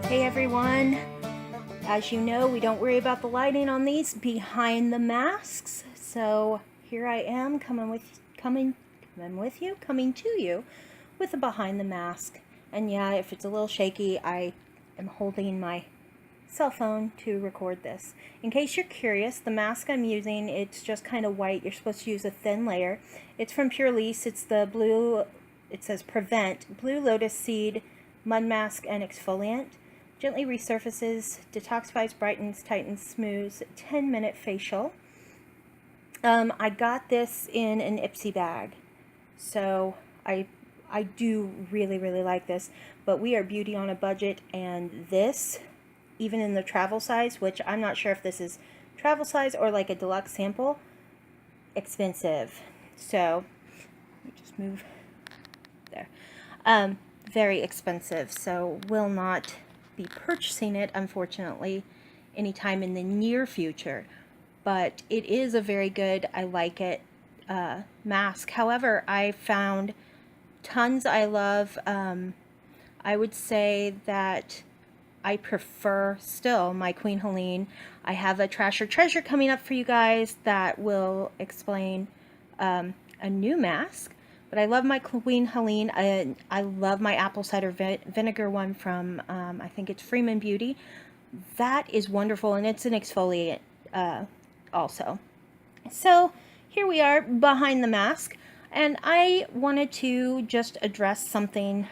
Hey everyone, as you know, we don't worry about the lighting on these behind the masks, so here I am coming to you with a behind the mask. And yeah, if it's a little shaky, I am holding my cell phone to record this. In case you're curious, the mask I'm using, it's just kind of white. You're supposed to use a thin layer. It's from Purlisse. It's the blue, it says Prevent Blue Lotus Seed Mud Mask and Exfoliant. Gently resurfaces, detoxifies, brightens, tightens, smooths, 10-minute facial. I got this in an Ipsy bag, so I do really like this, but we are beauty on a budget, and this, even in the travel size, which I'm not sure if this is travel size or like a deluxe sample, expensive. So let me just move there. Very expensive, so will not be purchasing it, unfortunately, anytime in the near future. But it is a very good, I like it, mask. However, I found tons I love. I would say that I prefer still my Queen Helene. I have a Trash or Treasure coming up for you guys that will explain a new mask. But I love my Queen Helene. I love my apple cider vinegar one from, I think it's Freeman Beauty. That is wonderful, and it's an exfoliant also. So here we are behind the mask, and I wanted to just address something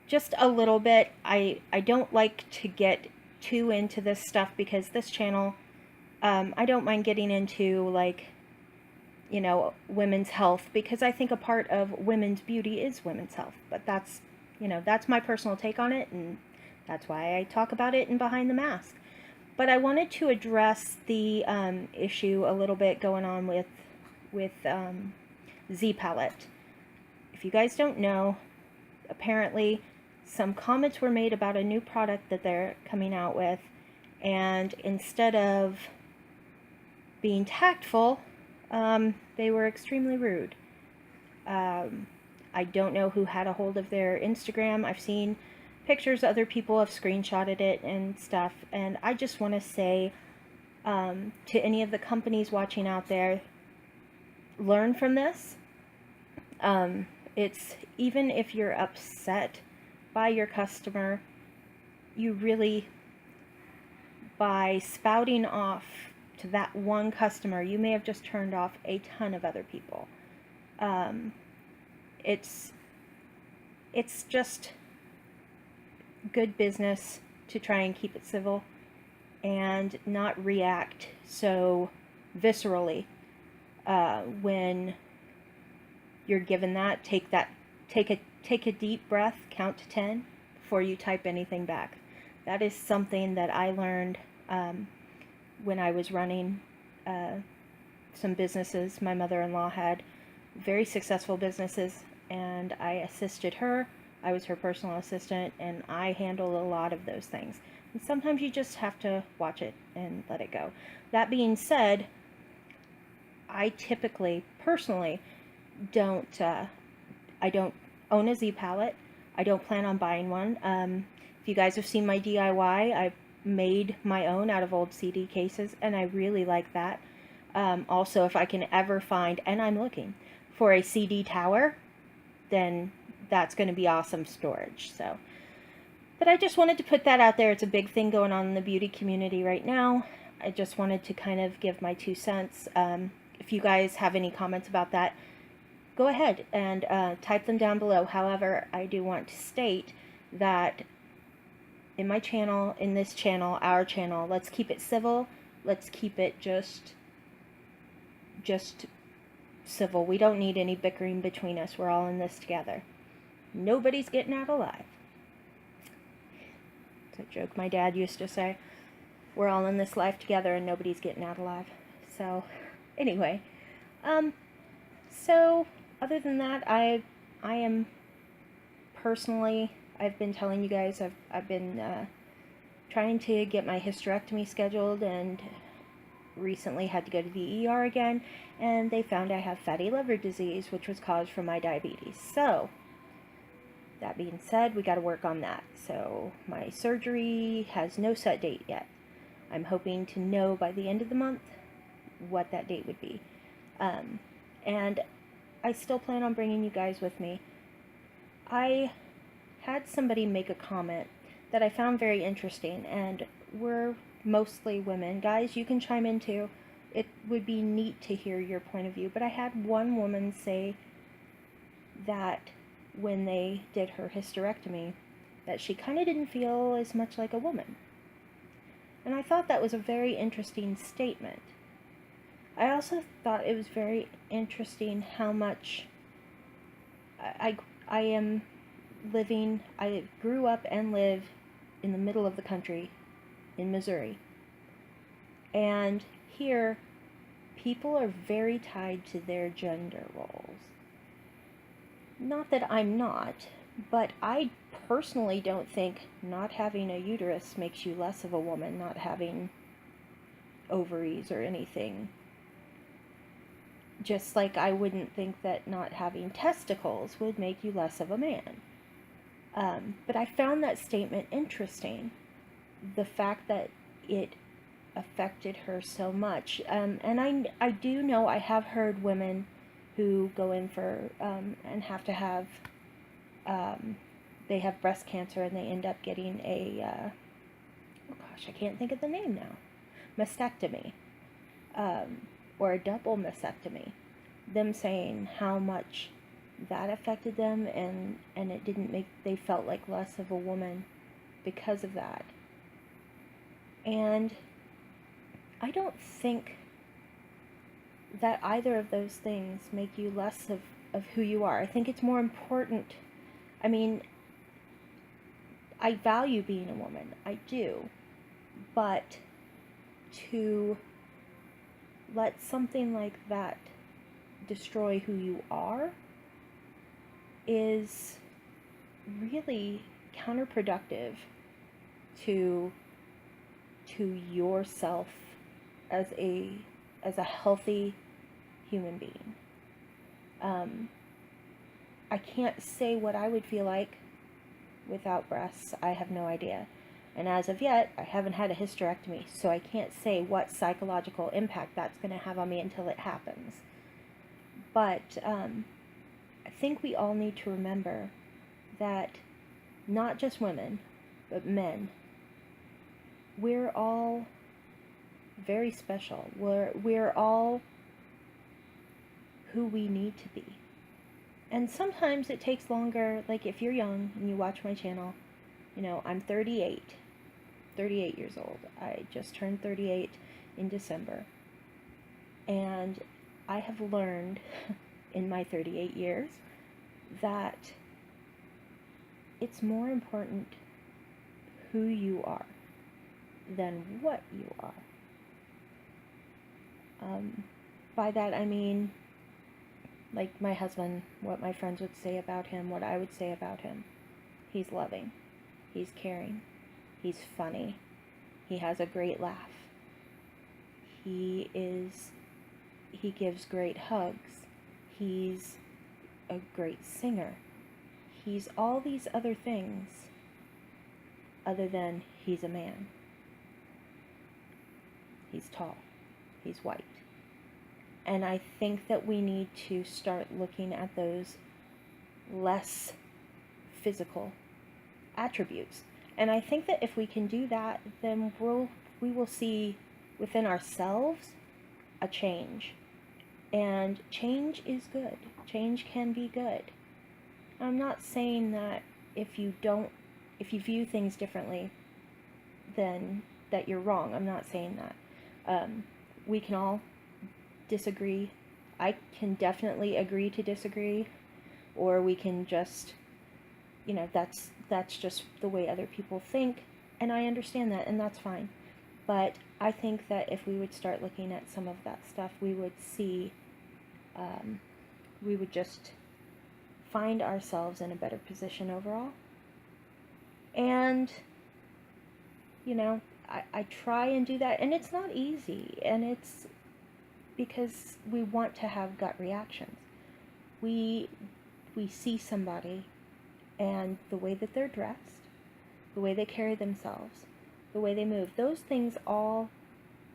just a little bit. I don't like to get too into this stuff because this channel, I don't mind getting into, like, you know, women's health, because I think a part of women's beauty is women's health. But that's, you know, that's my personal take on it, and that's why I talk about it in Behind the Mask. But I wanted to address the issue a little bit going on with Z Palette. If you guys don't know, apparently some comments were made about a new product that they're coming out with, and instead of being tactful, they were extremely rude. I don't know who had a hold of their Instagram. I've seen pictures, other people have screenshotted it and stuff, and I just want to say to any of the companies watching out there, learn from this. It's, even if you're upset by your customer, you really, by spouting off to that one customer, you may have just turned off a ton of other people. It's just good business to try and keep it civil and not react so viscerally when you're given that. Take a deep breath, count to 10 before you type anything back. That is something that I learned when I was running some businesses. My mother-in-law had very successful businesses, and I assisted her. I was her personal assistant, and I handled a lot of those things. And sometimes you just have to watch it and let it go. That being said, I typically, personally, I don't own a Z palette. I don't plan on buying one. If you guys have seen my DIY, I've made my own out of old CD cases, and I really like that. Also, if I can ever find, and I'm looking for, a CD tower, then that's going to be awesome storage. So, but I just wanted to put that out there. It's a big thing going on in the beauty community right now. I just wanted to kind of give my 2 cents. If you guys have any comments about that, go ahead and type them down below. However, I do want to state that in my channel, in this channel, our channel, let's keep it civil. Let's keep it just civil. We don't need any bickering between us. We're all in this together. Nobody's getting out alive. It's a joke my dad used to say. We're all in this life together and nobody's getting out alive. So, anyway. So, other than that, I am personally, I've been telling you guys, I've been trying to get my hysterectomy scheduled, and recently had to go to the ER again, and they found I have fatty liver disease, which was caused from my diabetes. So, That being said, we got to work on that. So my surgery has no set date yet. I'm hoping to know by the end of the month what that date would be. And I still plan on bringing you guys with me. I had somebody make a comment that I found very interesting, and we're mostly women. Guys, you can chime in too. It would be neat to hear your point of view, but I had one woman say that when they did her hysterectomy, that she kind of didn't feel as much like a woman. And I thought that was a very interesting statement. I also thought it was very interesting how much I am living, I grew up and live in the middle of the country in Missouri. And here, people are very tied to their gender roles. Not that I'm not, but I personally don't think not having a uterus makes you less of a woman, not having ovaries or anything. Just like I wouldn't think that not having testicles would make you less of a man. But I found that statement interesting. The fact that it affected her so much. And I do know, I have heard women who go in for, and have to have, they have breast cancer and they end up getting a, oh gosh, I can't think of the name now, mastectomy. Or a double mastectomy, them saying how much that affected them, and it didn't make, they felt like less of a woman because of that. And I don't think that either of those things make you less of who you are. I think it's more important. I mean, I value being a woman, I do, but to let something like that destroy who you are is really counterproductive to yourself as a healthy human being. I can't say what I would feel like without breasts. I have no idea. And as of yet, I haven't had a hysterectomy, so I can't say what psychological impact that's going to have on me until it happens. But I think we all need to remember that not just women, but men, we're all very special. We're all who we need to be. And sometimes it takes longer. Like if you're young and you watch my channel, you know, I'm 38 years old. I just turned 38 in December. And I have learned in my 38 years that it's more important who you are than what you are. By that I mean, like my husband, what my friends would say about him, what I would say about him. He's loving. He's caring. He's funny. He has a great laugh. He gives great hugs. He's a great singer. He's all these other things other than he's a man. He's tall. He's white. And I think that we need to start looking at those less physical attributes. And I think that if we can do that, then we will see within ourselves a change. And change is good. Change can be good. I'm not saying that if you view things differently, then that you're wrong. I'm not saying that. We can all disagree. I can definitely agree to disagree, or we can just, you know, that's just the way other people think, and I understand that, and that's fine. But I think that if we would start looking at some of that stuff, we would see, we would just find ourselves in a better position overall. And, you know, I try and do that, and it's not easy, and it's because we want to have gut reactions. We see somebody and the way that they're dressed, the way they carry themselves, the way they move. Those things all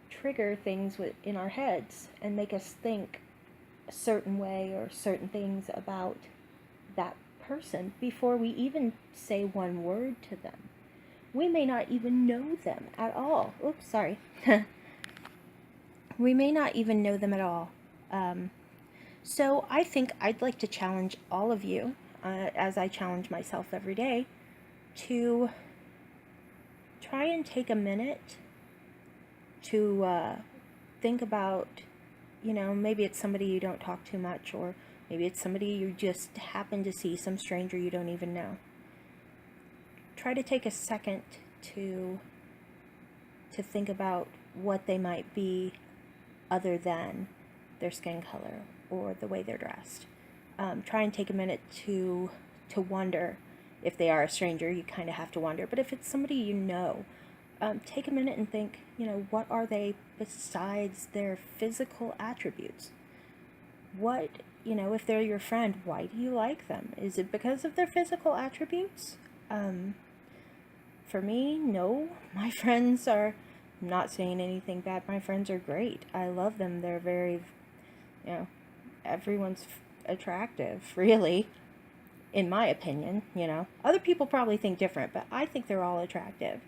trigger things in our heads and make us think a certain way or certain things about that person before we even say one word to them. We may not even know them at all. Oops, sorry. We may not even know them at all. So I think I'd like to challenge all of you, as I challenge myself every day, to try and take a minute to think about, maybe it's somebody you don't talk to much, or maybe it's somebody you just happen to see, some stranger you don't even know. Try to take a second to think about what they might be other than their skin color or the way they're dressed. Try and take a minute to wonder. If they are a stranger, you kind of have to wonder. But if it's somebody you know, take a minute and think, what are they besides their physical attributes? What, if they're your friend, why do you like them? Is it because of their physical attributes? For me, no. My friends are, I'm not saying anything bad, my friends are great. I love them. They're very, everyone's attractive, really, in my opinion, Other people probably think different, but I think they're all attractive.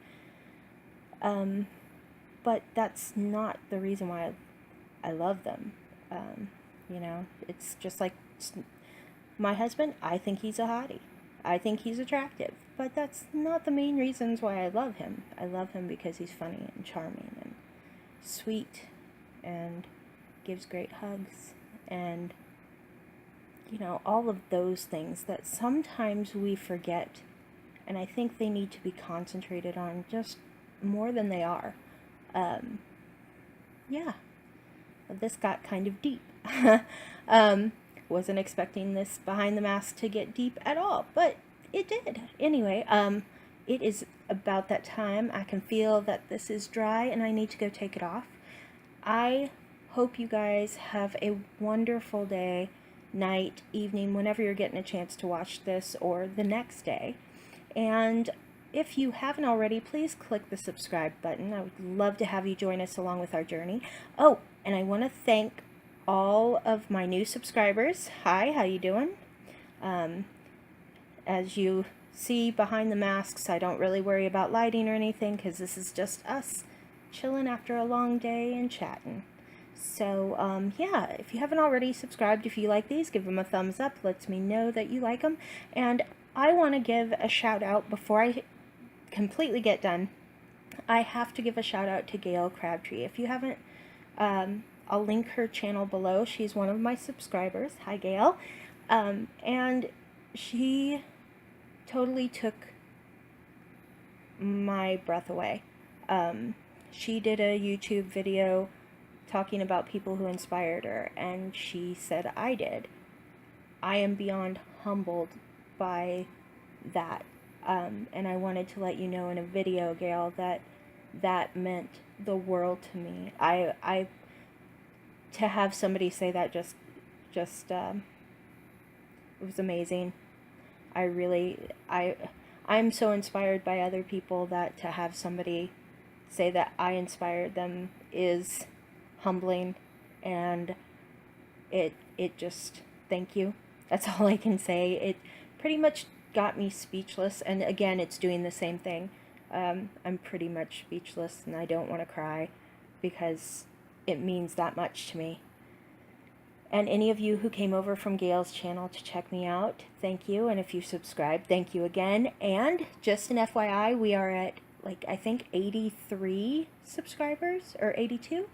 But that's not the reason why I love them. It's just like my husband, I think he's a hottie. I think he's attractive, but that's not the main reasons why I love him. I love him because he's funny and charming and sweet and gives great hugs and, all of those things that sometimes we forget, and I think they need to be concentrated on just more than they are. Yeah, this got kind of deep. Wasn't expecting this behind the mask to get deep at all, but it did. Anyway, it is about that time. I can feel that this is dry and I need to go take it off. I hope you guys have a wonderful day, night, evening, whenever you're getting a chance to watch this, or the next day. And if you haven't already, please click the subscribe button. I would love to have you join us along with our journey. Oh, and I want to thank all of my new subscribers. Hi, how you doing? As you see behind the masks, I don't really worry about lighting or anything because this is just us chilling after a long day and chatting. So, yeah, if you haven't already subscribed, if you like these, give them a thumbs up. Lets me know that you like them. And I want to give a shout out before I completely get done. I have to give a shout out to Gail Crabtree. If you haven't, I'll link her channel below. She's one of my subscribers. Hi, Gail. And she totally took my breath away. She did a YouTube video talking about people who inspired her, and she said I did. I am beyond humbled by that. And I wanted to let you know in a video, Gail, that meant the world to me. I to have somebody say that just it was amazing. I'm so inspired by other people that to have somebody say that I inspired them is humbling, and it just, thank you. That's all I can say. It pretty much got me speechless, and again, it's doing the same thing. I'm pretty much speechless, and I don't want to cry because it means that much to me. And any of you who came over from Gail's channel to check me out, thank you. And if you subscribed, thank you again. And just an FYI, we are at, I think 83 subscribers, or 82.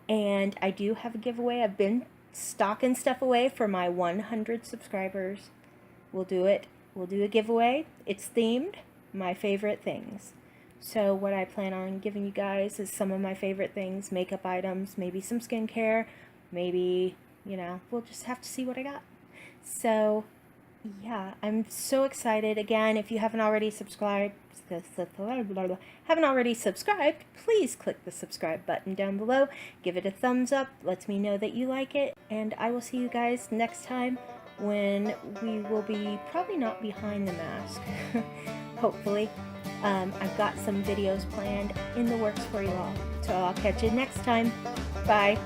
And I do have a giveaway. I've been stocking stuff away for my 100 subscribers. We'll do it. We'll do a giveaway. It's themed, my favorite things. So what I plan on giving you guys is some of my favorite things, makeup items, maybe some skincare, maybe, we'll just have to see what I got. So, yeah, I'm so excited. Again, if you haven't already subscribed, please click the subscribe button down below. Give it a thumbs up. Lets me know that you like it. And I will see you guys next time when we will be probably not behind the mask, hopefully. I've got some videos planned in the works for you all. So I'll catch you next time. Bye.